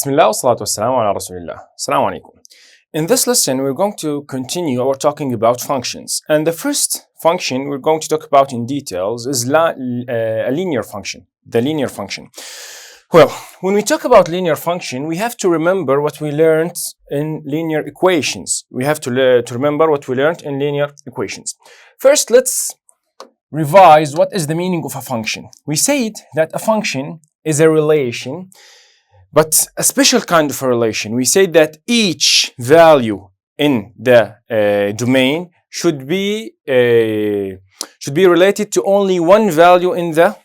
Bismillah wa salatu wassalamu ala rasulillah. Assalamu alaikum. In this lesson, we're going to continue our talking about functions. And the first function we're going to talk about in details is a linear function, the linear function. Well, when we talk about linear function, we have to remember what we learned in linear equations. We have to remember what we learned in linear equations. First, let's revise what is the meaning of a function. We said that a function is a relation, but a special kind of a relation. We say that each value in the domain should be related to only one value in the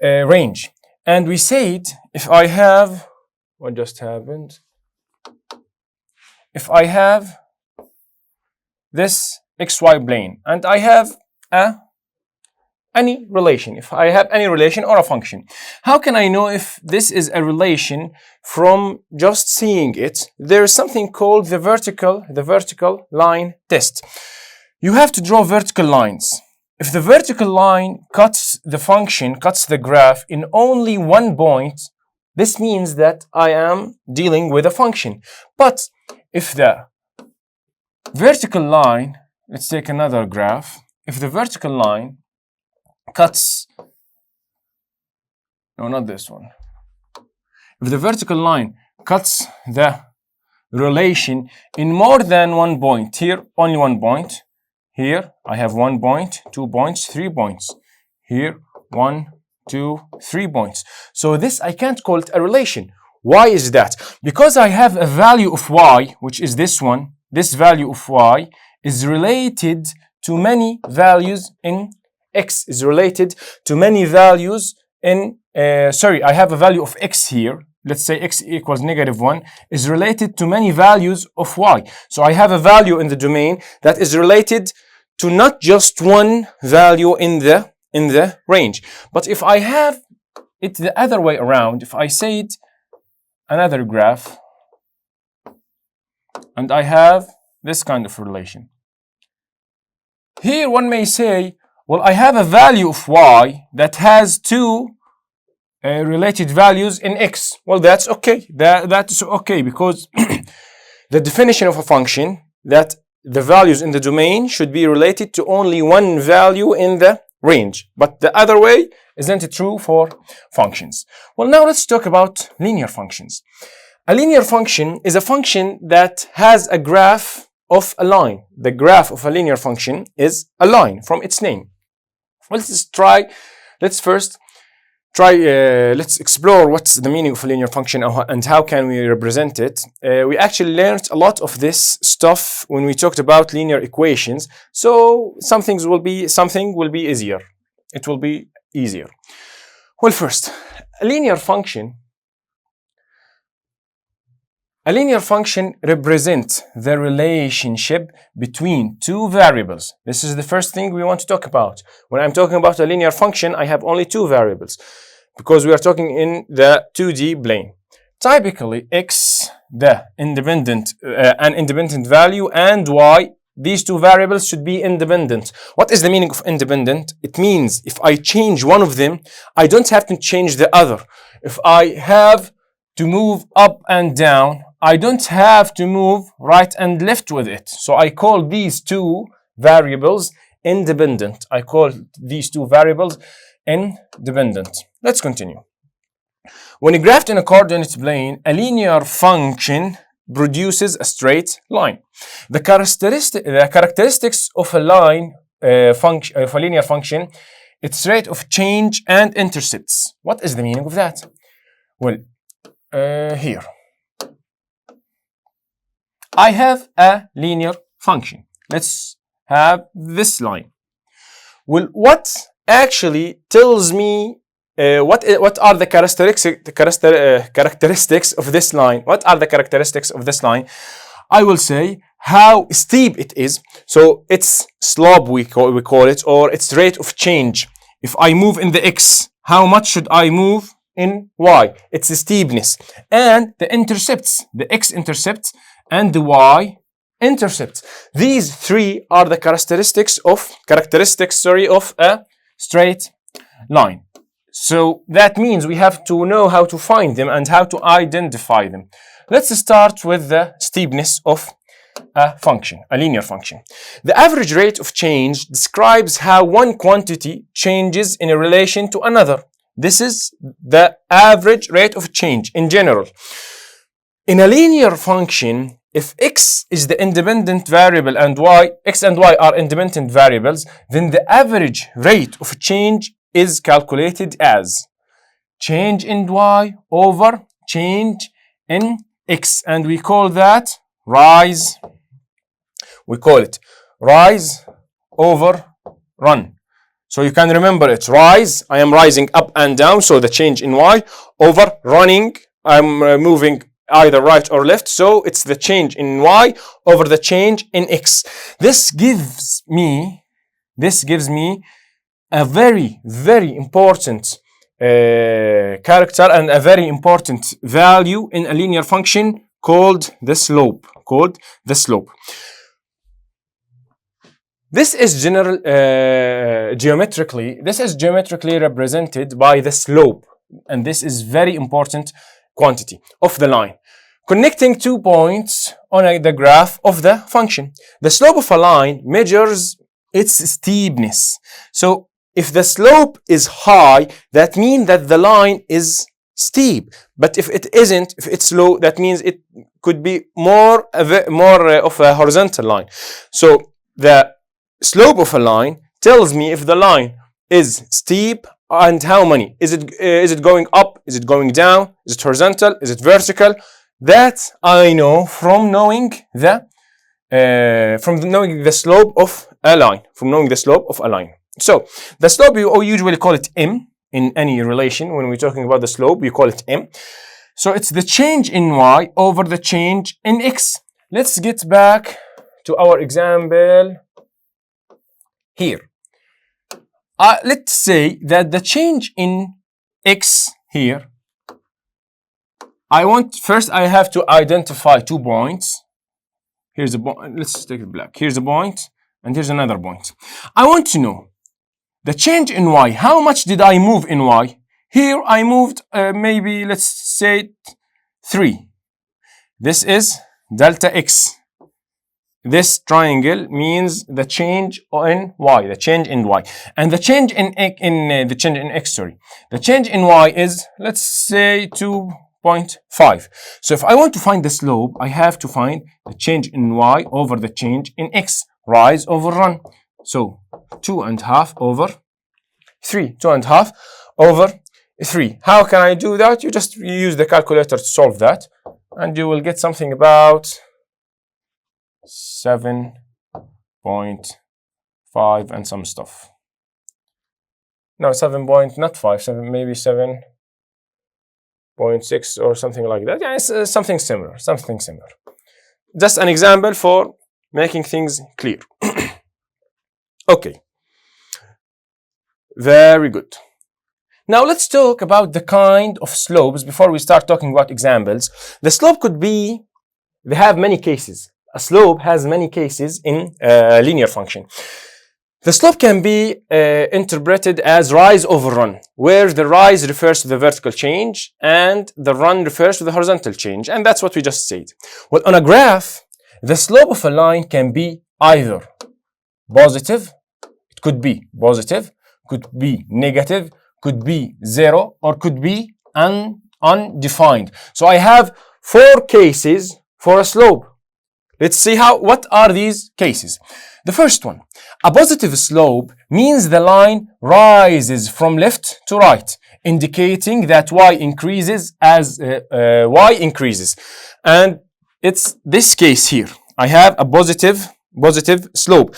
range. And we said if I have what just happened. If I have this xy plane and I have any relation, if I have any relation or a function, how can I know if this is a relation from just seeing it? There is something called the vertical line test. You have to draw vertical lines. If the vertical line cuts the graph in only one point, this means that I am dealing with a function. But if the vertical line, let's take another graph, if the vertical line cuts, no, not this one. If the vertical line cuts the relation in more than one point, here only one point, here I have 1 point, 2 points, 3 points, here 1, 2, 3 points. So this I can't call it a relation. Why is that? Because I have a value of y, which is this one. This value of y is related to many values in x, is related to many values in, I have a value of x here. Let's say x equals -1 is related to many values of y. So I have a value in the domain that is related to not just one value in the range. But if I have it the other way around, if I say it another graph and I have this kind of relation, here one may say, well, I have a value of y that has two related values in x. Well, that's okay. That's okay because the definition of a function that the values in the domain should be related to only one value in the range. But the other way isn't it true for functions. Well, now let's talk about linear functions. A linear function is a function that has a graph of a line. The graph of a linear function is a line from its name. Well, let's explore what's the meaning of a linear function and how can we represent it. We actually learned a lot of this stuff when we talked about linear equations. So something will be easier. It will be easier. Well, first, a linear function represents the relationship between two variables. This is the first thing we want to talk about. When I'm talking about a linear function, I have only two variables because we are talking in the 2D plane. Typically, x, an independent value, and y, these two variables should be independent. What is the meaning of independent? It means if I change one of them, I don't have to change the other. If I have to move up and down, I don't have to move right and left with it. So I call these two variables independent. Let's continue. When graphed in a coordinate plane, a linear function produces a straight line. The characteristics of a linear function, its rate of change and intercepts. What is the meaning of that? Well, here I have a linear function. Let's have this line. Well, what actually tells me what are the characteristics of this line? What are the characteristics of this line? I will say how steep it is. So its slope we call it, or its rate of change. If I move in the x, how much should I move in y? Its steepness. And the intercepts, the x-intercepts and the y-intercepts. These three are the characteristics of a straight line. So that means we have to know how to find them and how to identify them. Let's start with the steepness of a function, a linear function. The average rate of change describes how one quantity changes in a relation to another. This is the average rate of change in general. In a linear function, if x is the independent variable and x and y are independent variables, then the average rate of change is calculated as change in y over change in x, and we call that rise. We call it rise over run. So you can remember it. Rise, I am rising up and down, so the change in y, over running, I'm moving either right or left, so it's the change in y over the change in x. This gives me a very, very important character and a very important value in a linear function called the slope. This is geometrically represented by the slope, and this is very important quantity of the line connecting 2 points on the graph of the function. The slope of a line measures its steepness. So if the slope is high, that means that the line is steep. But if it isn't, if it's low, that means it could be more of a horizontal line. So the slope of a line tells me if the line is steep and how many. Is it going up? Is it going down? Is it horizontal? Is it vertical? That I know from knowing the slope of a line. So the slope, you usually call it m in any relation. When we're talking about the slope, we call it m. So it's the change in y over the change in x. Let's get back to our example here. Let's say that the change in x here, I have to identify 2 points. Here's a point. Let's take it black. Here's a point, and here's another point. I want to know the change in y. How much did I move in y? Here I moved maybe, let's say 3. This is delta x. This triangle means the change in y, and the change in x. The change in y is, let's say, 2.5. So if I want to find the slope, I have to find the change in y over the change in x, rise over run. So 2.5 over 3. 2.5 over 3. How can I do that? You just use the calculator to solve that, and you will get something about 7.5 and some stuff. No, 7 point, not 5, 7, maybe 7.6 or something like that. Yeah, it's something similar. Just an example for making things clear. Okay. Very good. Now let's talk about the kind of slopes before we start talking about examples. The slope could be, they have many cases. A slope has many cases in a linear function. The slope can be interpreted as rise over run, where the rise refers to the vertical change and the run refers to the horizontal change, and that's what we just said. Well, on a graph, the slope of a line can be either positive, it could be positive, could be negative, could be 0, or could be undefined. So I have 4 cases for a slope. Let's see what are these cases. The first one, a positive slope means the line rises from left to right, indicating that y increases as y increases. And it's this case here. I have a positive slope.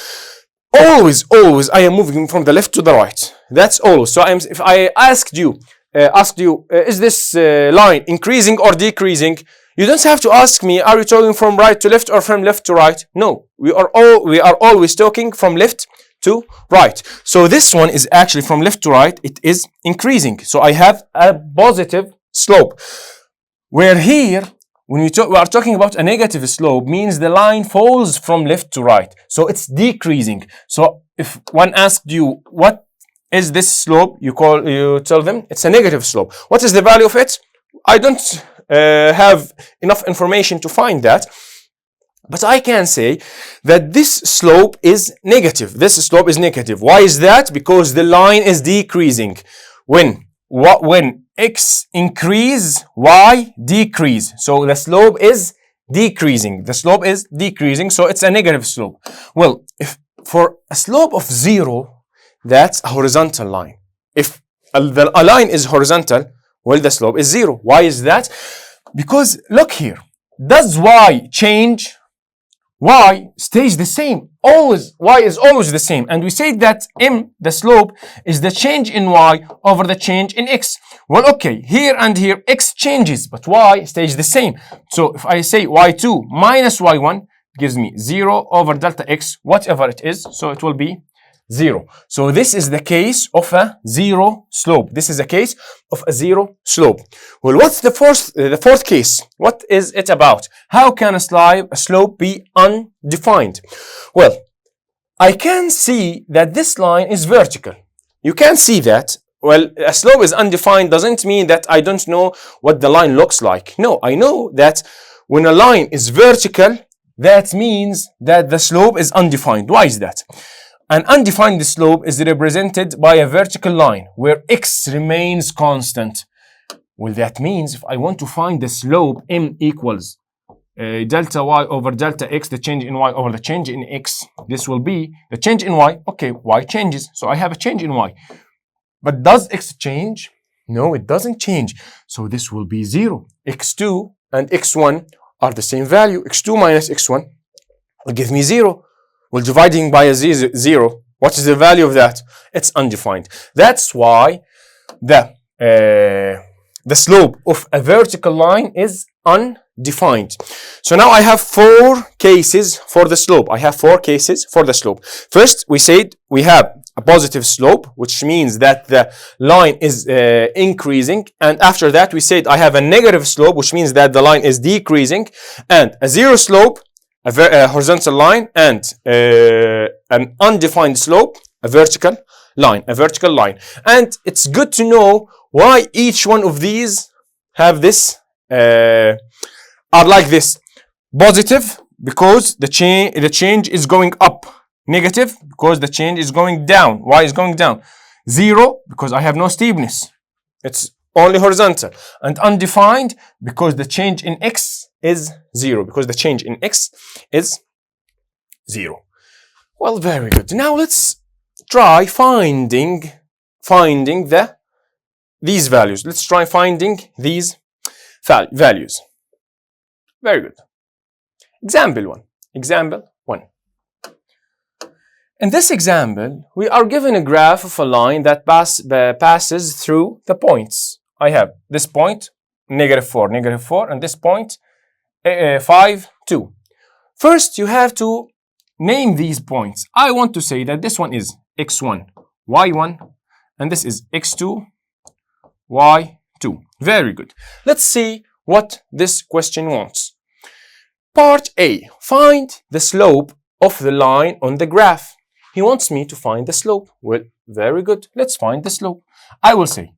Always, I am moving from the left to the right. That's always. So if I asked you, is this line increasing or decreasing? You don't have to ask me, are you talking from right to left or from left to right? No, we are always talking from left to right. So this one is actually from left to right, it is increasing. So I have a positive slope. Where here, when we are talking about a negative slope, means the line falls from left to right. So it's decreasing. So if one asked you, what is this slope? You tell them it's a negative slope. What is the value of it? I don't have enough information to find that, but I can say that this slope is negative. This slope is negative. Why is that? Because the line is decreasing. When x increase, y decrease. So the slope is decreasing. The slope is decreasing, so it's a negative slope. Well, if for a slope of 0, that's a horizontal line. If a line is horizontal, well, the slope is 0. Why is that? Because look here. Does y change? Y stays the same. Always, y is always the same. And we say that m, the slope, is the change in y over the change in x. Well, okay, here and here, x changes, but y stays the same. So if I say y2 minus y1 gives me 0 over delta x, whatever it is. So it will be 0. So this is the case of a 0 slope. This is a case of a 0 slope. Well, what's the fourth case? What is it about? How can a slope be undefined? Well, I can see that this line is vertical. You can see that. Well, a slope is undefined doesn't mean that I don't know what the line looks like. No, I know that when a line is vertical, that means that the slope is undefined. Why is that? An undefined slope is represented by a vertical line where x remains constant. Well, that means if I want to find the slope, m equals delta y over delta x, the change in y over the change in x, this will be the change in y. Okay, y changes, so I have a change in y. But does x change? No, it doesn't change. So this will be 0. x2 and x1 are the same value. x2 minus x1 will give me 0. Well, dividing by a 0, what is the value of that? It's undefined. That's why the slope of a vertical line is undefined. So now I have 4 cases for the slope. I have 4 cases for the slope. First, we said we have a positive slope, which means that the line is increasing. And after that, we said I have a negative slope, which means that the line is decreasing. And a 0 slope, a horizontal line, and an undefined slope, a vertical line. And it's good to know why each one of these have this, are like this. Positive, because the change is going up. Negative, because the change is going down. Why is going down? 0, because I have no steepness. It's only horizontal. And undefined, because the change in x is 0. Because the change in x is 0. Well, very good. Now let's try finding these values. Let's try finding these values. Very good. Example 1. In this example, we are given a graph of a line that passes through the points. I have this point, -4, and this point, 5, 2. First, you have to name these points. I want to say that this one is x1, y1, and this is x2, y2. Very good. Let's see what this question wants. Part A, find the slope of the line on the graph. He wants me to find the slope. Well, very good. Let's find the slope. I will say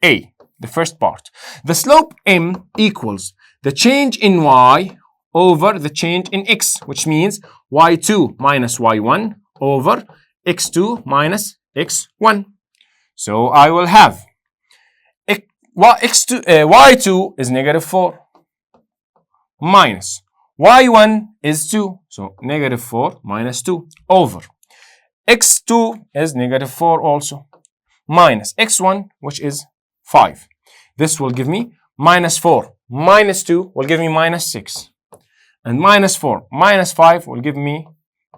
A, the first part. The slope m equals the change in y over the change in x, which means y2 minus y1 over x2 minus x1. So I will have y2 is -4 minus y1 is 2, so -4 minus 2 over x2 is -4 also, minus x1, which is 5. This will give me -4 minus 2 will give me -6. And -4 minus 5 will give me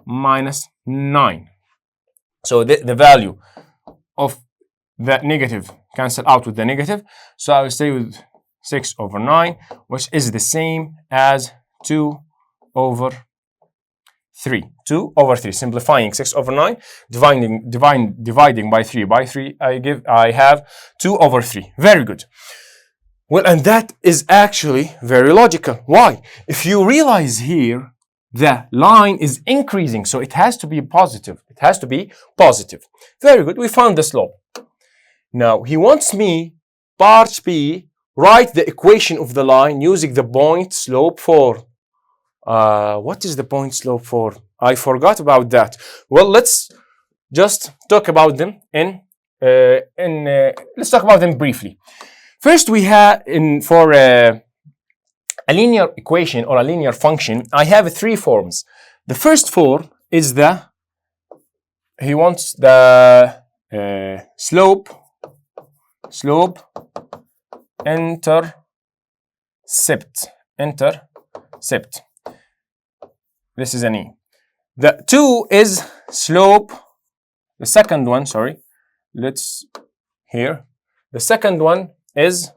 -9. So the value of that negative cancel out with the negative. So I will stay with 6 over 9, which is the same as 2 over 3. 2 over 3. Simplifying 6 over 9, dividing by 3 I have 2 over 3. Very good. Well, and that is actually very logical. Why? If you realize here, the line is increasing, so it has to be positive. It has to be positive. Very good. We found the slope. Now he wants me, part B, write the equation of the line using the point slope 4. What is the point slope 4? I forgot about that. Well, let's just talk about them let's talk about them briefly. First, we have for a linear equation or a linear function, I have 3 forms. The first form is he wants the slope intercept. This is an E. The 2 is slope. The second one, sorry. The second one is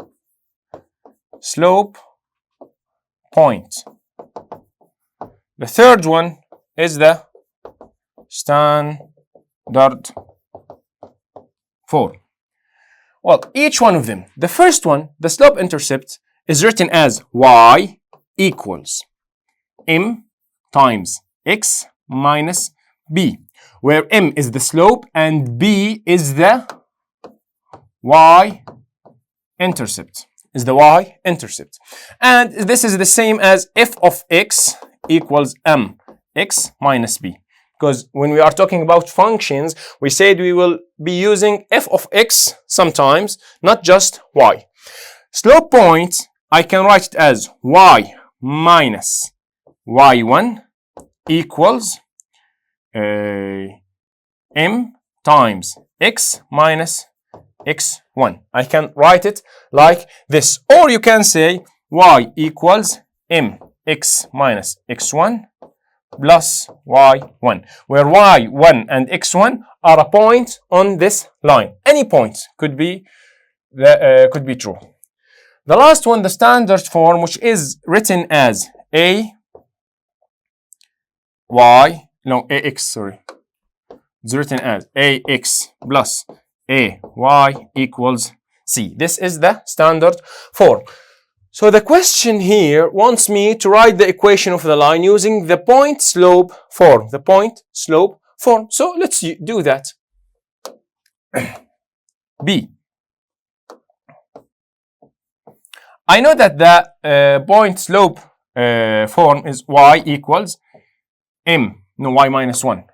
slope point. The third one is the standard form. Well, each one of them. The first one, the slope intercept, is written as y equals m times x minus b, where m is the slope and b is the y-intercept. And this is the same as f of x equals mx minus b. Because when we are talking about functions, we said we will be using f of x sometimes, not just y. Slope point, I can write it as y minus y1 equals m times x minus x1. I can write it like this. Or you can say y equals mx minus x1 plus y1, where y1 and x1 are a point on this line. Any point could be true. The last one, the standard form, which is written as ax, sorry. It's written as ax plus ay equals c. This is the standard form. So the question here wants me to write the equation of the line using the point slope form. So let's do that. B. I know that the point slope form is y equals y minus 1.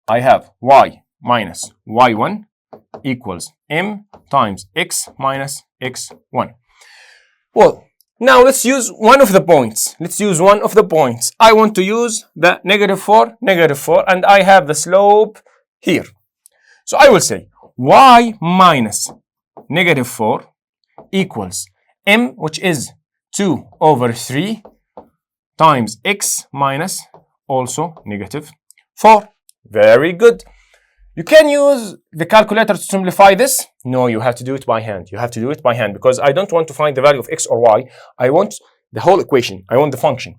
I have y minus y1 equals m times x minus x1. Well, now let's use one of the points. I want to use the -4, and I have the slope here. So I will say y minus -4 equals m, which is 2 over 3 times x minus also -4. Very good. You can use the calculator to simplify this. No, you have to do it by hand. Because I don't want to find the value of x or y. I want the whole equation. I want the function.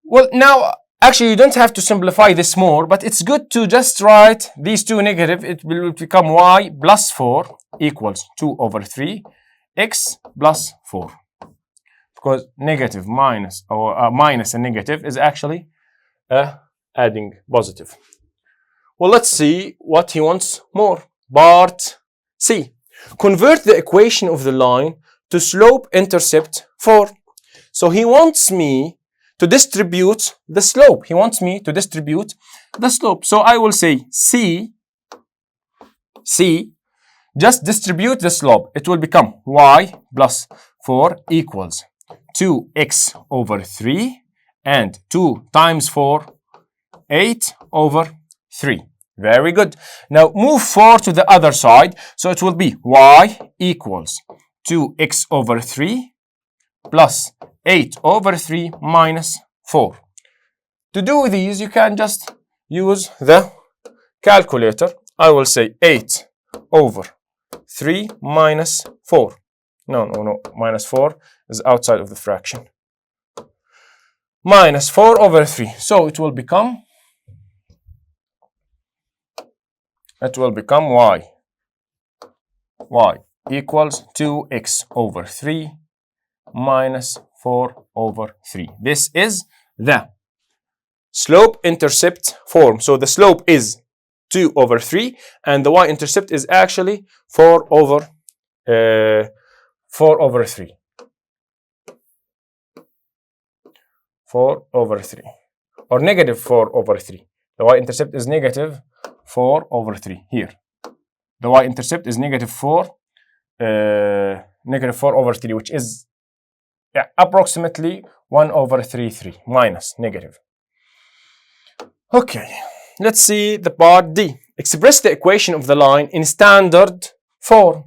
Well, now, actually, you don't have to simplify this more, but it's good to just write these two negative. It will become y plus 4 equals 2 over 3 x plus 4. Because negative minus and negative is actually adding positive. Well, let's see what he wants more. Part C. Convert the equation of the line to slope intercept 4. So he wants me to distribute the slope. So I will say C, just distribute the slope. It will become y plus 4 equals 2x over 3 and 2 times 4, 8 over 3. Very good. Now move 4 to the other side. So it will be y equals 2x over 3 plus 8 over 3 minus 4. To do these, you can just use the calculator. I will say 8 over 3 minus 4. No. Minus 4 is outside of the fraction. Minus 4 over 3. So it will become y. Y equals 2x over 3 minus 4 over 3. This is the slope-intercept form. So the slope is 2 over 3 and the y-intercept is actually 4 over 3. 4 over 3 or negative 4 over 3. The y-intercept is negative 4 over 3 here. The y-intercept is negative 4 over 3, which is approximately 1 over 3 minus negative. Okay, let's see the part D. Express the equation of the line in standard form.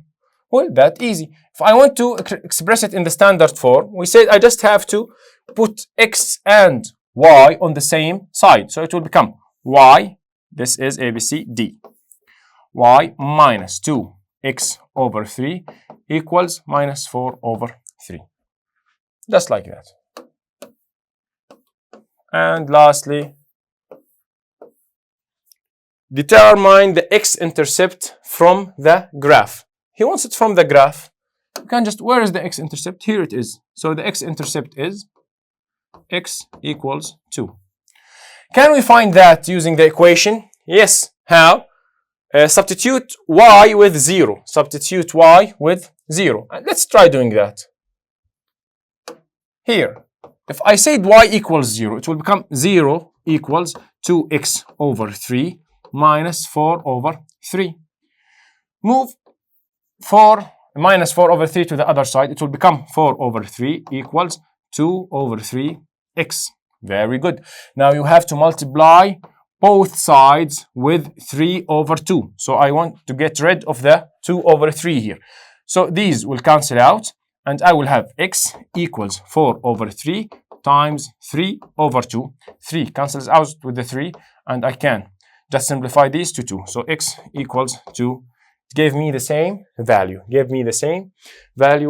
Well, that's easy. If I want to express it in the standard form, we said I just have to put x and y on the same side. So it will become y, this is ABCD, y minus 2x over 3 equals minus 4 over 3. Just like that. And lastly, determine the x-intercept from the graph. He wants it from the graph. You can just, where is the x-intercept? Here it is. So the x-intercept is x equals 2. Can we find that using the equation? Yes. How? Substitute y with 0. Substitute y with 0. And let's try doing that. Here, if I said y equals 0, it will become 0 equals 2x over 3 minus 4 over 3. Move minus 4 over 3 to the other side. It will become 4 over 3 equals 2 over 3x. Very good. Now you have to multiply both sides with 3 over 2. So I want to get rid of the 2 over 3 here. So these will cancel out and I will have x equals 4 over 3 times 3 over 2. 3 cancels out with the 3 and I can just simplify these to 2. So x equals 2. It gave me the same value.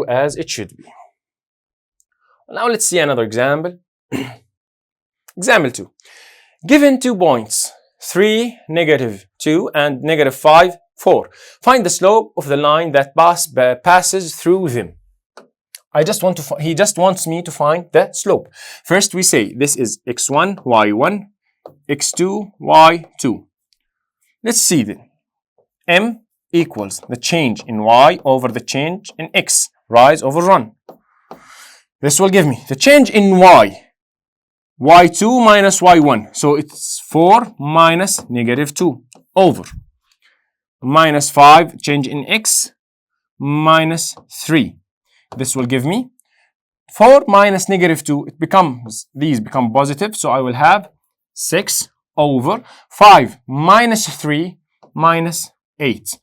As it should be. Now let's see another example. Example 2. Given 2 points, 3, negative 2 and negative 5, 4. Find the slope of the line that passes through them. He just wants me to find the slope. First we say this is x1, y1, x2, y2. Let's see then. M equals the change in y over the change in x, rise over run. This will give me the change in y, y2 minus y1. So it's 4 minus negative 2 over minus 5, change in x, minus 3. This will give me 4 minus negative 2. These become positive. So I will have 6 over 5 minus 3 minus 8.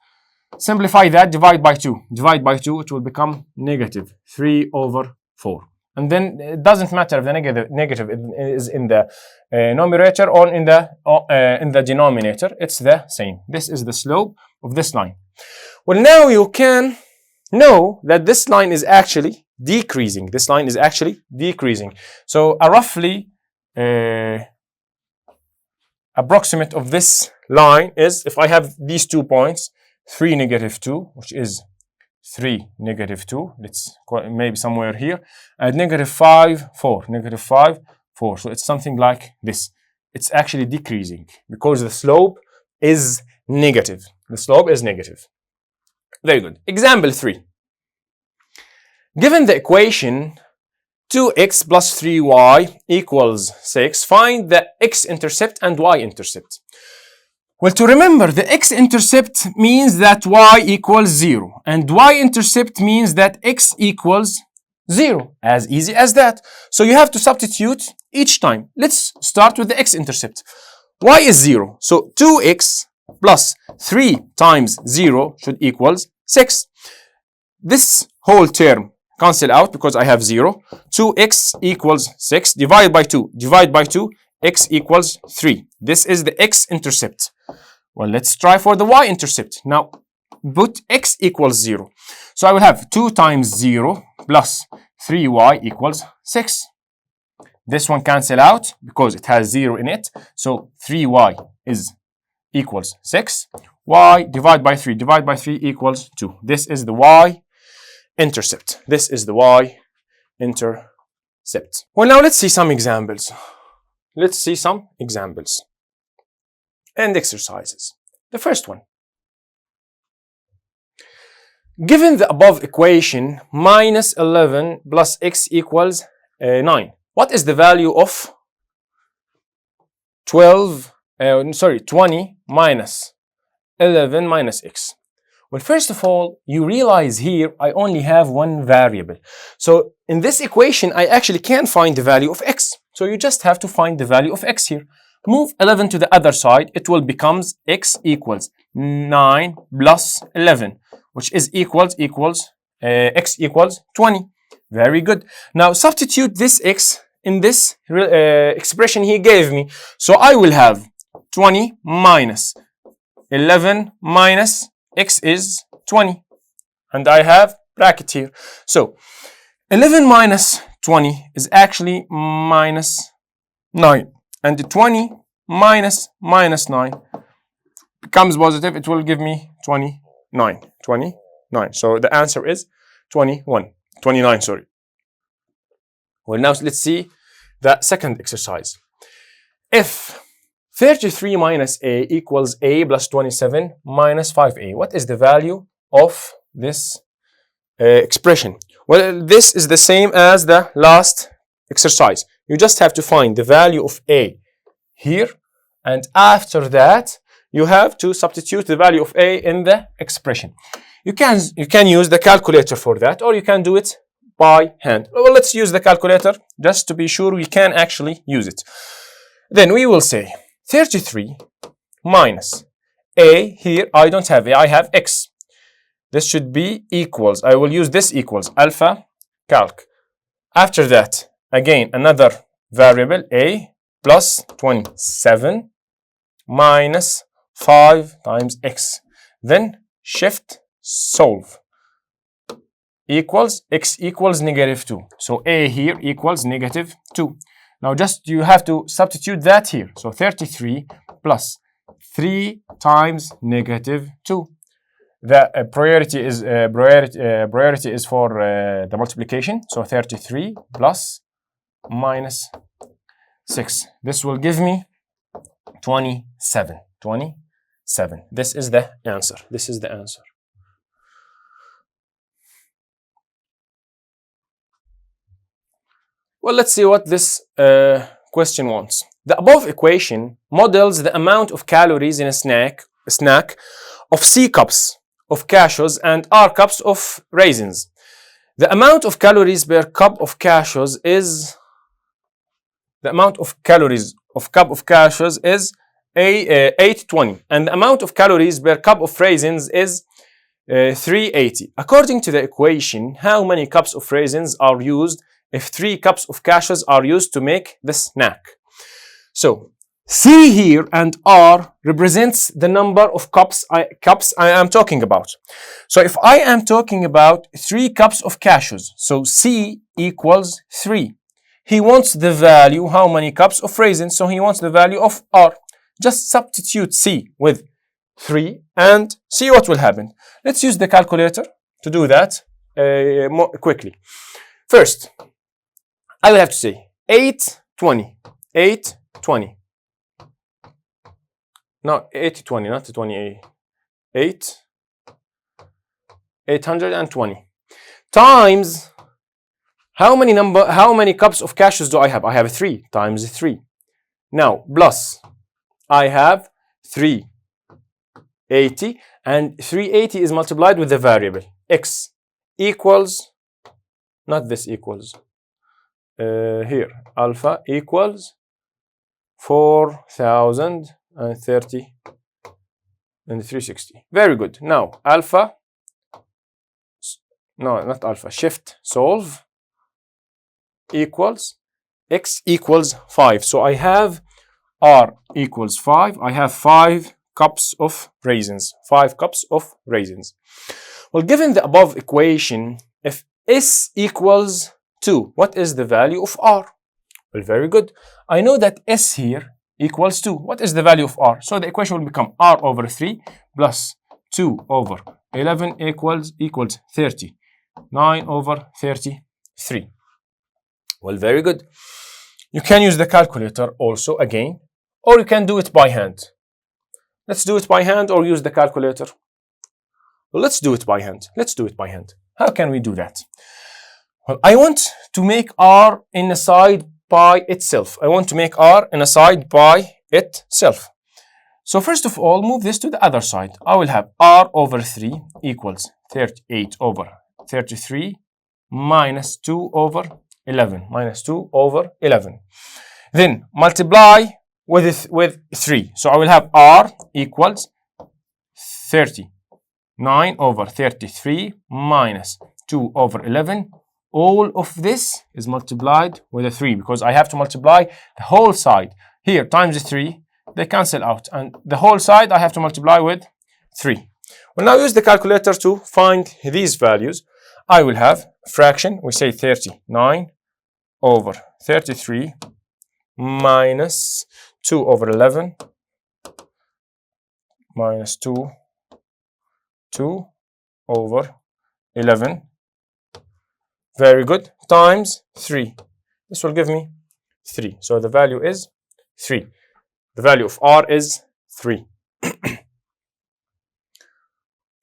Simplify that, divide by 2. Divide by 2, it will become negative 3 over 4. And then it doesn't matter if the negative is in the numerator or in the denominator. It's the same. This is the slope of this line. Well, now you can know that this line is actually decreasing. So a roughly approximate of this line is, if I have these 2 points, 3, negative 2, which is 3, negative 2, let's call it maybe somewhere here, and negative 5, 4, negative 5, 4. So it's something like this. It's actually decreasing because the slope is negative. Very good. Example 3. Given the equation 2x plus 3y equals 6, find the x-intercept and y-intercept. Well, to remember, the x-intercept means that y equals 0, and y-intercept means that x equals 0. As easy as that. So you have to substitute each time. Let's start with the x-intercept. Y is 0, so 2x plus 3 times 0 should equals 6. This whole term cancel out because I have 0. 2x equals 6. Divide by 2. Divide by 2. X equals 3. This is the x-intercept. Well, let's try for the y-intercept. Now, put x equals 0. So I will have 2 times 0 plus 3y equals 6. This one cancel out because it has 0 in it. So 3y is equals 6. Y divide by 3. Divide by 3 equals 2. This is the y-intercept. Well, now let's see some examples. let's see some examples and exercises. The first one. Given the above equation, minus 11 plus x equals 9. What is the value of 20 minus 11 minus x? Well, first of all, you realize here I only have one variable. So in this equation, I actually can't find the value of x. So you just have to find the value of x here. Move 11 to the other side. It will become x equals 9 plus 11, which is x equals 20. Very good. Now substitute this x in this expression he gave me. So I will have 20 minus 11 minus x is 20. And I have bracket here. So 11 minus 20 is actually minus 9. And 20 minus 9 becomes positive. It will give me 29. So the answer is 29, sorry. Well, now let's see the second exercise. If 33 minus a equals a plus 27 minus 5a, what is the value of this expression? Well, this is the same as the last exercise. You just have to find the value of a here, and after that you have to substitute the value of a in the expression. You can use the calculator for that, or you can do it by hand. Well, let's use the calculator just to be sure we can actually use it. Then we will say 33 minus a, here I don't have a, I have x. This should be equals, I will use this equals alpha calc. After that, again another variable a plus 27 minus 5 times x. Then shift solve equals x equals negative 2. So a here equals negative 2. Now just you have to substitute that here. So 33 plus 3 times negative 2. The priority is for the multiplication. So 33 plus minus 6. This will give me 27. 27. This is the answer. This is the answer. Well, let's see what this question wants. The above equation models the amount of calories in a snack of C cups of cashews and R cups of raisins. The amount of calories per cup of cashews is 820, and the amount of calories per cup of raisins is 380. According to the equation, how many cups of raisins are used if 3 cups of cashews are used to make the snack? So C here and R represents the number of cups I am talking about. So if I am talking about 3 cups of cashews, so C equals 3. He wants the value, how many cups of raisins, so he wants the value of R. Just substitute C with 3 and see what will happen. Let's use the calculator to do that more quickly. First, I will have to say 820. No, 820, not 28. 820 times how many cups of cashews do I have? I have 3 times 3. Now plus I have 380, and 380 is multiplied with the variable x equals, not this equals, here alpha equals 4030 and 360. Very good. Now alpha, no, not alpha, shift solve equals x equals 5. So I have R equals 5. I have 5 cups of raisins. 5 cups of raisins. Well, given the above equation, if S equals 2, what is the value of R? Well, very good. I know that S here equals 2. What is the value of R? So the equation will become R over 3 plus 2 over 11 equals 30. 9 over 33. Well, very good. You can use the calculator also again, or you can do it by hand. Let's do it by hand or use the calculator. Well, let's do it by hand. Let's do it by hand. How can we do that? Well, I want to make r in a side by itself. I want to make r in a side by itself. So first of all, move this to the other side. I will have r over 3 equals 38 over 33 minus 2 over 11. Minus 2 over 11. Then multiply with 3. So I will have r equals 39 over 33 minus 2 over 11. All of this is multiplied with a 3 because I have to multiply the whole side. Here times 3, they cancel out. And the whole side I have to multiply with 3. We'll now use the calculator to find these values. I will have fraction, we say 39 over 33 minus 2 over 11 minus 2 over 11. Very good. Times 3. This will give me 3. So the value is 3. The value of r is 3.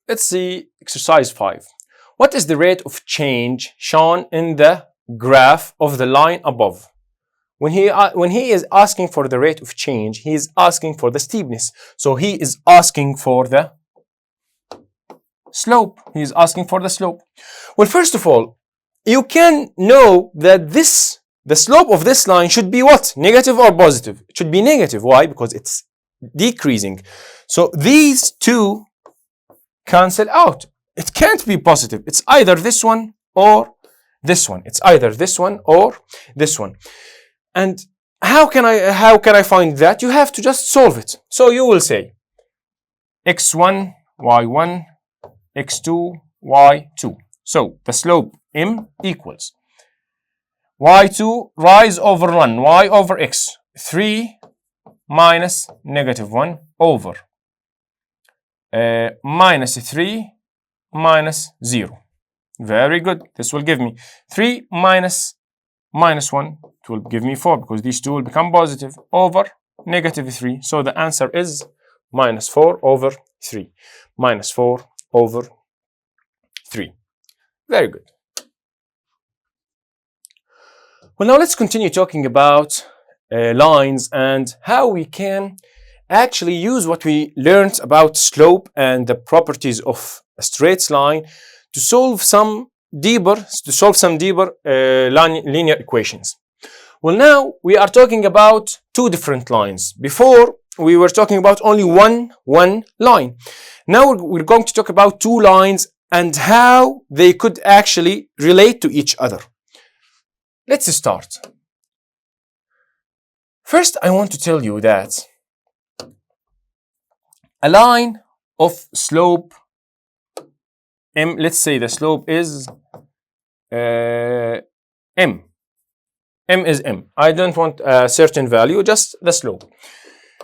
Let's see exercise 5. What is the rate of change shown in the graph of the line above? When he is asking for the rate of change, he is asking for the steepness. So he is asking for the slope. He is asking for the slope. Well, first of all, you can know that the slope of this line should be what? Negative or positive? It should be negative. Why? Because it's decreasing. So these two cancel out. It can't be positive. It's either this one or this one. It's either this one or this one. And how can I find that? You have to just solve it. So you will say x1, y1, x2, y2. So the slope m equals y2 rise over 1, y over x, 3 minus negative 1 over minus 3 minus 0. Very good. This will give me 3 minus 1. It will give me 4 because these two will become positive over negative 3. So the answer is minus 4 over 3. Minus 4 over 3. Very good. Well, now let's continue talking about lines and how we can actually use what we learned about slope and the properties of a straight line to solve some deeper linear equations. Well, now we are talking about two different lines. Before we were talking about only one line. Now we're going to talk about two lines and how they could actually relate to each other. Let's start. First, I want to tell you that a line of slope m, let's say the slope is m. M is m. I don't want a certain value, just the slope.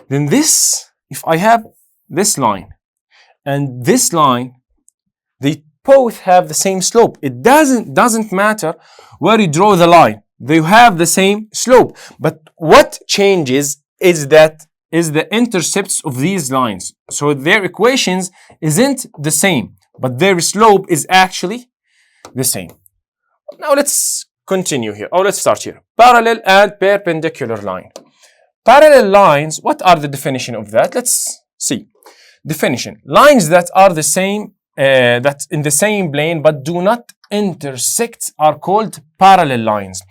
Then this, if I have this line and this line, they both have the same slope. It doesn't matter where you draw the line. They have the same slope. But what changes is the intercepts of these lines. So their equations isn't the same, but their slope is actually the same. Now let's continue here. Let's start here. Parallel and perpendicular line. Parallel lines, what are the definition of that? Let's see. Definition. Lines that are the same, that in the same plane but do not intersect are called parallel lines.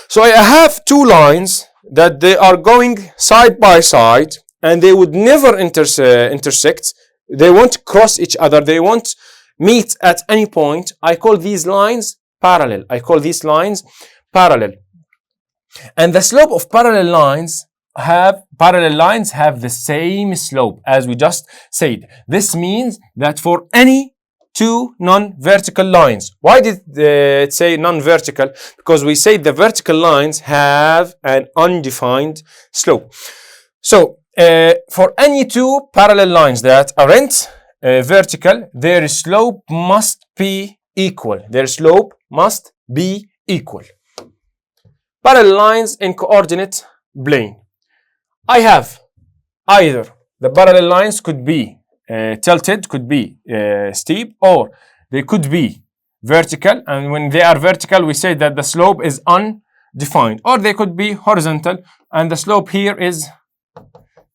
So I have two lines that they are going side by side and they would never intersect. They won't cross each other. They won't meet at any point. I call these lines parallel. I call these lines parallel. And the slope of parallel lines have the same slope as we just said. This means that for any two non-vertical lines. Why did it say non-vertical? Because we say the vertical lines have an undefined slope. So for any two parallel lines that aren't vertical, their slope must be equal. Their slope must be equal. parallel lines in coordinate plane. I have either the parallel lines could be tilted, could be steep, or they could be vertical, and when they are vertical we say that the slope is undefined, or they could be horizontal and the slope here is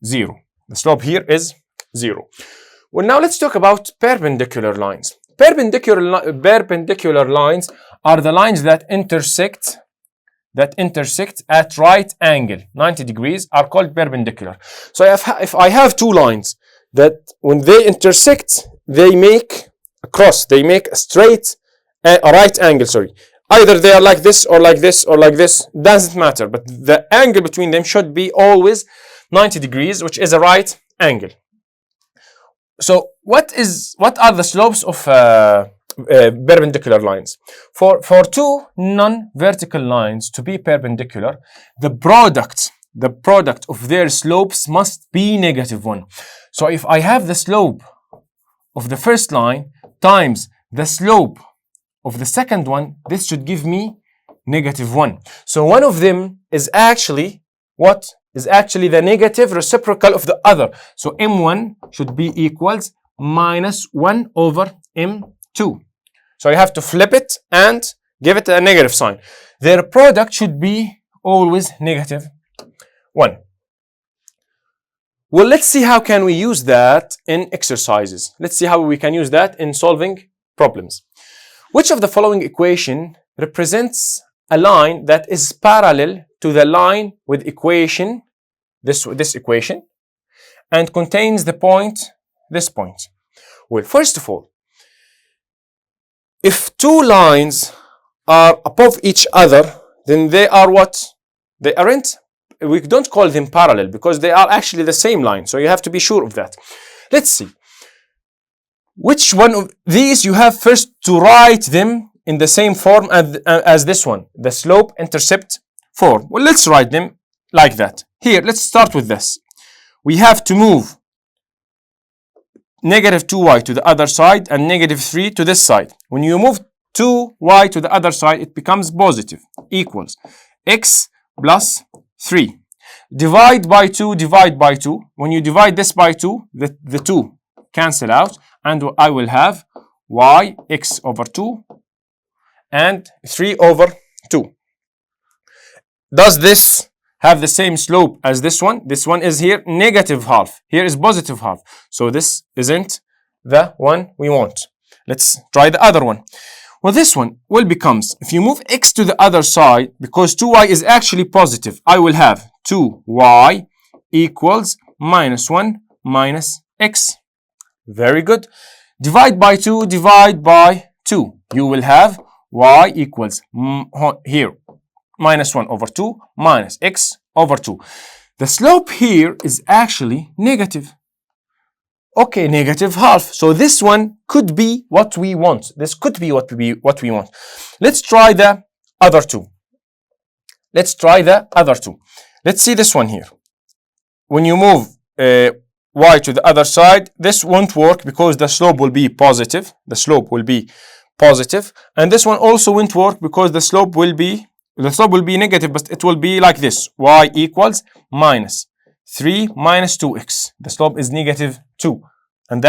0. The slope here is 0. Well, now let's talk about perpendicular lines. Perpendicular lines are the lines that intersect at right angle, 90 degrees, are called perpendicular. So if I have two lines that when they intersect, they make a cross, they make a straight, a right angle, sorry. Either they are like this or like this or like this, doesn't matter, but the angle between them should be always 90 degrees, which is a right angle. So what are the slopes of perpendicular lines? For two non-vertical lines to be perpendicular, the product of their slopes must be -1. So if I have the slope of the first line times the slope of the second one, this should give me -1. So one of them is actually what? Is actually the negative reciprocal of the other. So M1 should be equals -1 over M2. So you have to flip it and give it a negative sign. Their product should be always -1. Well, let's see how can we use that in exercises. Let's see how we can use that in solving problems. Which of the following equation represents a line that is parallel to the line with equation, this equation, and contains the point, this point? Well, first of all, if two lines are above each other, then they are what? They aren't, we don't call them parallel because they are actually the same line. So you have to be sure of that. Let's see. Which one of these you have first to write them in the same form as this one, the slope intercept form. Well, let's write them like that. Here, let's start with this. We have to move -2y to the other side and -3 to this side. When you move 2y to the other side, it becomes positive, equals x plus 3. Divide by 2, divide by 2. When you divide this by 2, the 2 cancel out, and I will have y x over 2 and 3 over 2. Does this have the same slope as this one? This one is here -½. Here is +½. So this isn't the one we want. Let's try the other one. Well, this one will becomes, if you move x to the other side, because 2y is actually positive, I will have 2y equals -1 minus x. Very good. Divide by 2, divide by 2. You will have y equals here -1 over 2 minus x over 2. The slope here is actually negative. Okay, -½ So this one could be what we want. This could be what we want. Let's try the other two. Let's see this one here. When you move y to the other side, this won't work because the slope will be positive. And this one also won't work because the slope will be negative, but it will be like this. Y equals -3 minus 2x. The slope is -2. And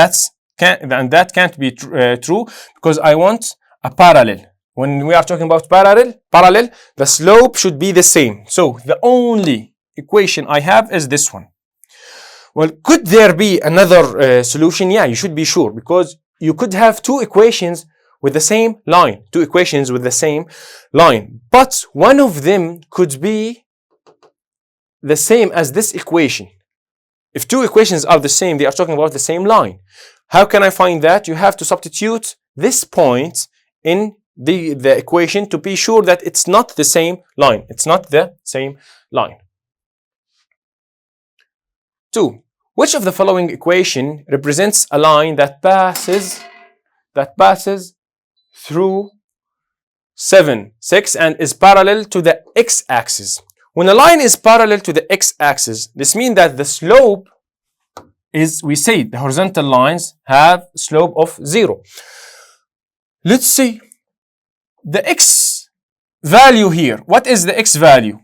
that can't be true because I want a parallel. When we are talking about parallel, the slope should be the same. So the only equation I have is this one. Well, could there be another solution? Yeah, you should be sure, because you could have two equations with the same line, but one of them could be the same as this equation. If two equations are the same, they are talking about the same line. How can I find that? You have to substitute this point in the equation to be sure that it's not the same line. 2. Which of the following equation represents a line that passes through 7, 6 and is parallel to the x-axis? When a line is parallel to the x-axis, this means that the slope is, we say the horizontal lines have slope of 0. Let's see. value here. What is the x value?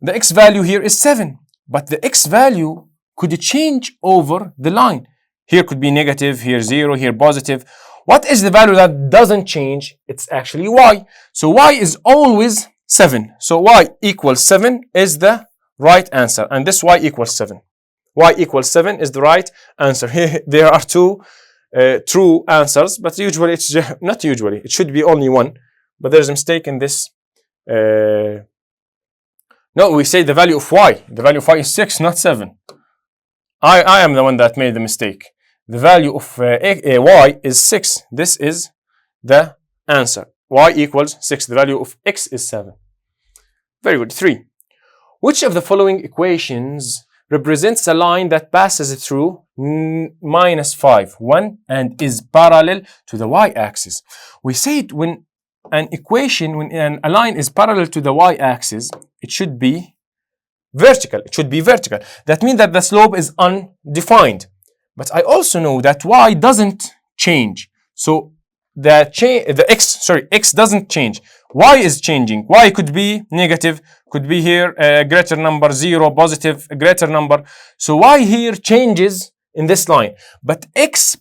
The x value here is 7, but the x value could change over the line. Here could be negative, here 0, here positive. What is the value that doesn't change? It's actually y. So y is always 7. So y equals 7 is the right answer. And this y equals 7. Y equals 7 is the right answer. Here there are two true answers, but usually it's not usually. It should be only one. But there's a mistake in this. No, we say the value of y. The value of y is 6, not 7. I am the one that made the mistake. The value of y is 6. This is the answer. Y equals 6. The value of x is 7. Very good. 3. Which of the following equations represents a line that passes through -5, 1, and is parallel to the y-axis? We say it when a line is parallel to the y-axis, it should be vertical. It should be vertical. That means that the slope is undefined. But I also know that y doesn't change. So x doesn't change. Y is changing. Y could be negative, could be here greater number, 0, positive, greater number. So y here changes in this line. But x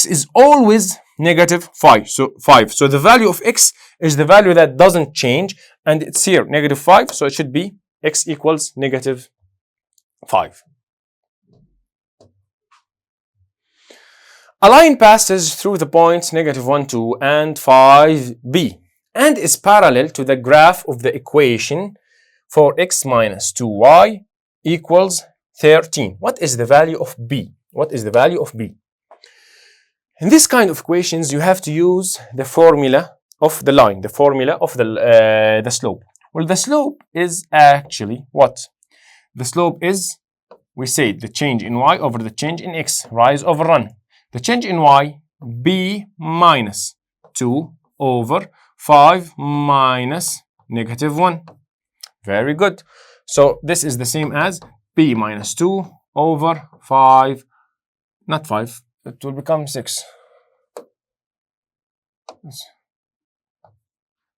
is always -5. So 5. So the value of x is the value that doesn't change, and it's here -5. So it should be x equals -5. A line passes through the points -1, 2, and 5b and is parallel to the graph of the equation for x minus 2y equals 13. What is the value of b? What is the value of b? In this kind of equations, you have to use the formula of the line, the formula of the slope. Well, the slope is actually what? The slope is, we say, the change in y over the change in x, rise over run. The change in y, b minus 2 over 5 minus -1. Very good. So this is the same as b minus 2 over 5, not 5, it will become 6.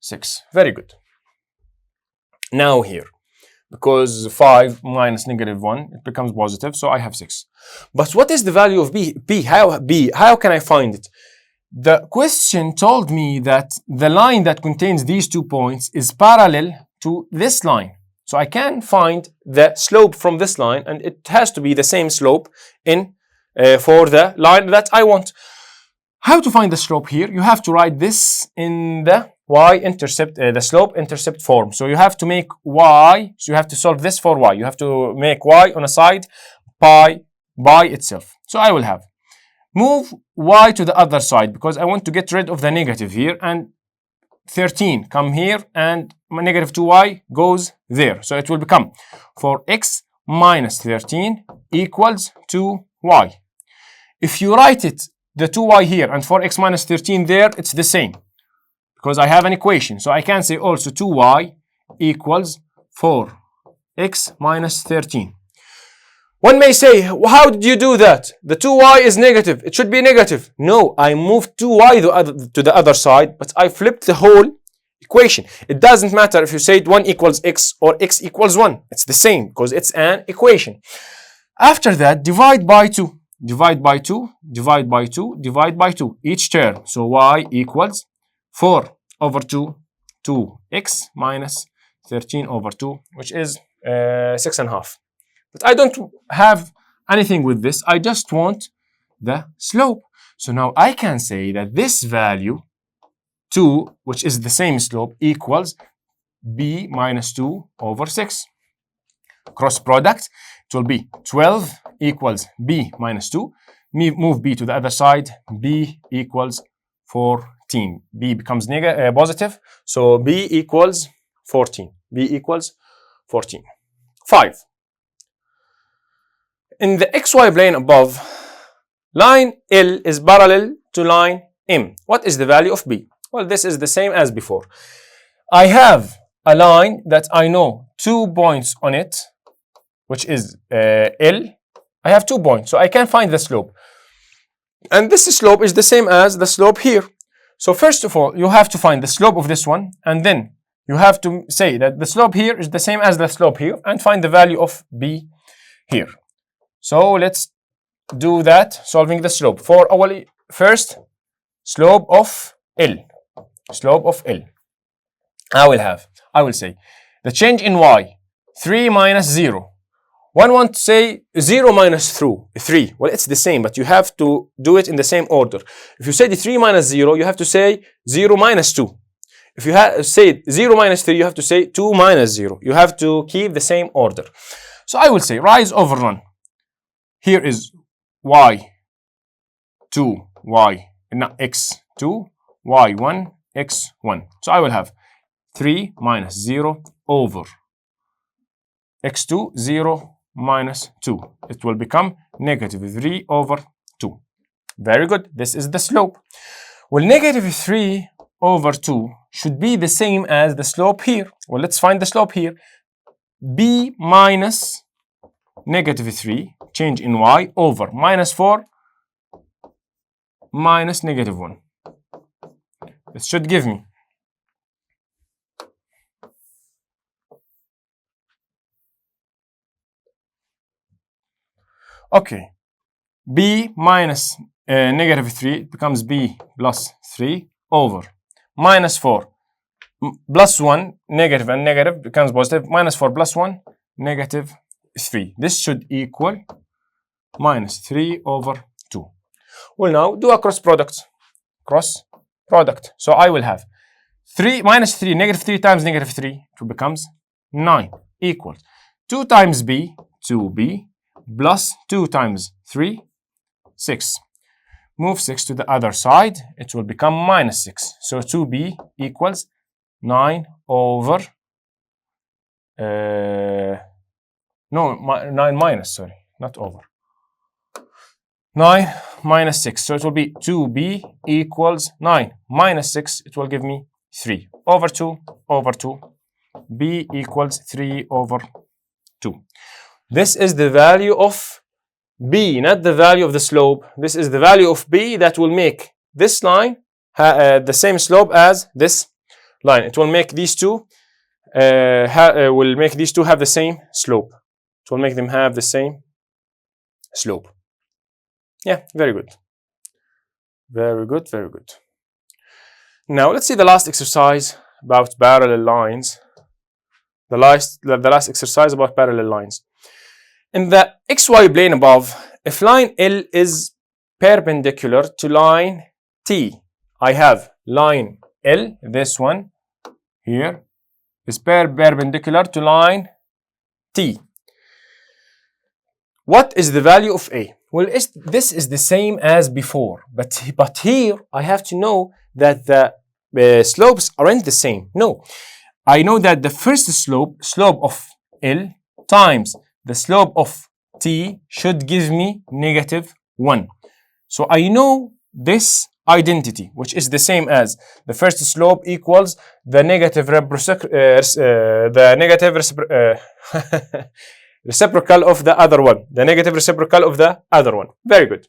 6. Very good. Now here, because 5 minus -1, it becomes positive, so I have 6. But what is the value of b? How can I find it? The question told me that the line that contains these 2 points is parallel to this line. So I can find the slope from this line, and it has to be the same slope for the line that I want. How to find the slope here? You have to write this in the y-intercept, the slope-intercept form. So you have to make y, so you have to solve this for y. You have to make y on a side by itself. So I will have, move y to the other side because I want to get rid of the negative here, and 13 come here and -2y goes there. So it will become for x minus 13 equals 2y. If you write it, the 2y here and for x minus 13 there, it's the same because I have an equation. So I can say also 2y equals 4x minus 13. One may say, well, how did you do that? The 2y is negative. It should be negative. No, I moved 2y to the other side, but I flipped the whole equation. It doesn't matter if you say 1 equals x or x equals 1. It's the same because it's an equation. After that, divide by 2. Divide by 2, divide by 2, divide by 2, each term. So y equals 4 over 2, 2x minus 13 over 2, which is 6.5. But I don't have anything with this. I just want the slope. So now I can say that this value, 2, which is the same slope, equals b minus 2 over 6. Cross product, it will be 12 equals b minus 2. Move b to the other side. b equals 14. b becomes positive. So b equals 14. b equals 14. 5. In the xy plane above, line L is parallel to line M. What is the value of B? Well, this is the same as before. I have a line that I know 2 points on it, which is L. I have 2 points, so I can find the slope. And this slope is the same as the slope here. So first of all, you have to find the slope of this one, and then you have to say that the slope here is the same as the slope here and find the value of b here. So let's do that, solving the slope. For our first slope of L, I will say the change in y, 3 minus 0. One wants to say 0 minus 3. Well, it's the same, but you have to do it in the same order. If you say the 3 minus 0, you have to say 0 minus 2. If you say 0 minus 3, you have to say 2 minus 0. You have to keep the same order. So I will say rise over run. Here is y2, x2, y1, x1. So I will have 3 minus 0 over x2, 0 minus 2. It will become negative 3 over 2. Very good. This is the slope. Well, negative 3 over 2 should be the same as the slope here. Well, let's find the slope here. b minus negative 3, change in y, over minus 4 minus negative 1. It should give me b minus negative 3 becomes b plus 3 over minus 4 plus 1, negative and negative becomes positive, minus 4 plus 1, negative 3. This should equal minus 3 over 2. Well, now do a cross product. So I will have 3 minus 3, negative 3 times negative 3, it becomes 9, equals 2 times b, 2b, plus 2 times 3, 6. Move 6 to the other side, it will become minus 6. So 2b equals 9 over, 9 minus, sorry, not over. 9 minus 6. So it will be 2b equals 9 minus 6. It will give me 3 over 2 over 2. b equals 3 over 2. This is the value of b, not the value of the slope. This is the value of b that will make this line the same slope as this line. It will make these two have the same slope. It will make them have the same slope. Yeah, very good. Very good, very good. Now let's see the last exercise about parallel lines. The last exercise about parallel lines. In the xy plane above, if line L is perpendicular to line T, I have line L, this one here, is perpendicular to line T. What is the value of A? Well, this is the same as before, but here I have to know that the slopes aren't the same. No, I know that the first slope of L times the slope of T should give me negative 1. So I know this identity, which is the same as the first slope equals the negative reciprocal of the other one. The negative reciprocal of the other one. Very good.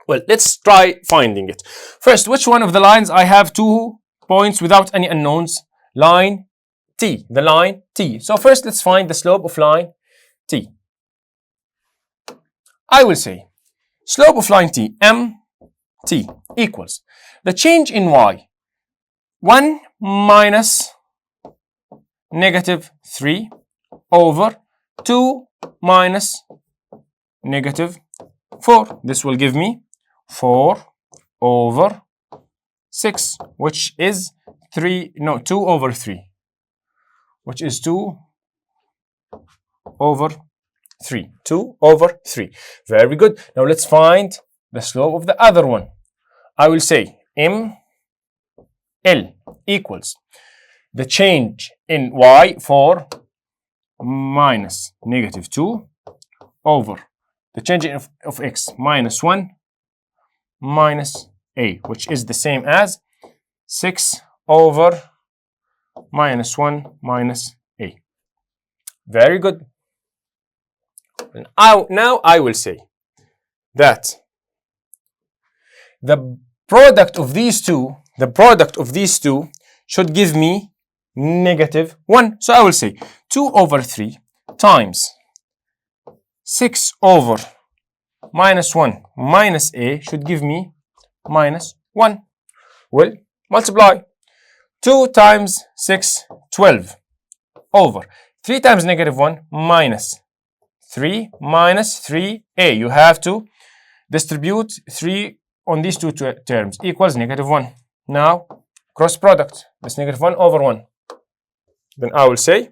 Well, let's try finding it. First, which one of the lines I have 2 points without any unknowns? Line T. The line T. So first, let's find the slope of line T. I will say slope of line T, MT, equals the change in y, 1 minus negative 3 over 2 minus negative 4. This will give me 4 over 6, which is 2 over 3, which is 2 over 3. 2 over 3. Very good. Now let's find the slope of the other one. I will say ML equals the change in y, 4 minus negative 2 over the change of x, minus 1 minus a, which is the same as 6 over minus 1 minus a. Very good. Now I will say that the product of these two should give me negative 1. So I will say 2 over 3 times 6 over minus 1 minus a should give me minus 1. Well, multiply 2 times 6, 12 over 3 times negative 1 minus 3 minus 3a. You have to distribute 3 on these two terms equals negative 1. Now, cross product. That's negative 1 over 1. Then I will say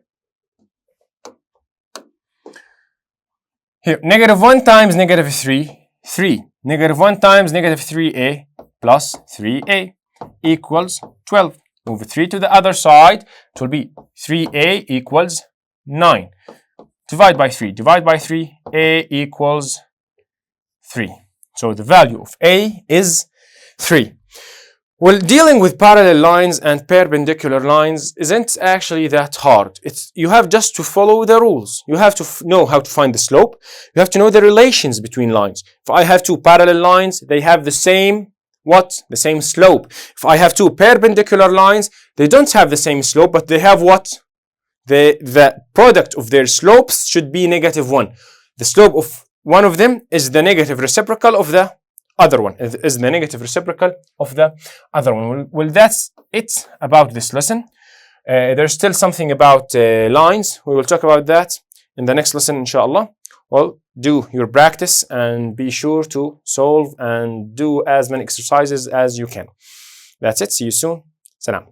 here, negative 1 times negative 3, 3. Negative 1 times negative 3a plus 3a equals 12. Move 3 to the other side. It will be 3a equals 9. Divide by 3. Divide by 3. A equals 3. So the value of a is 3. Well, dealing with parallel lines and perpendicular lines isn't actually that hard. You have just to follow the rules. You have to know how to find the slope. You have to know the relations between lines. If I have two parallel lines, they have the same what? The same slope. If I have two perpendicular lines, they don't have the same slope, but they have what? The product of their slopes should be negative 1. The slope of one of them is the negative reciprocal of the other one. Is the negative reciprocal of the other one. Well, that's it about this lesson. There's still something about lines. We will talk about that in the next lesson, inshallah. Well, do your practice and be sure to solve and do as many exercises as you can. That's it. See you soon. Salam.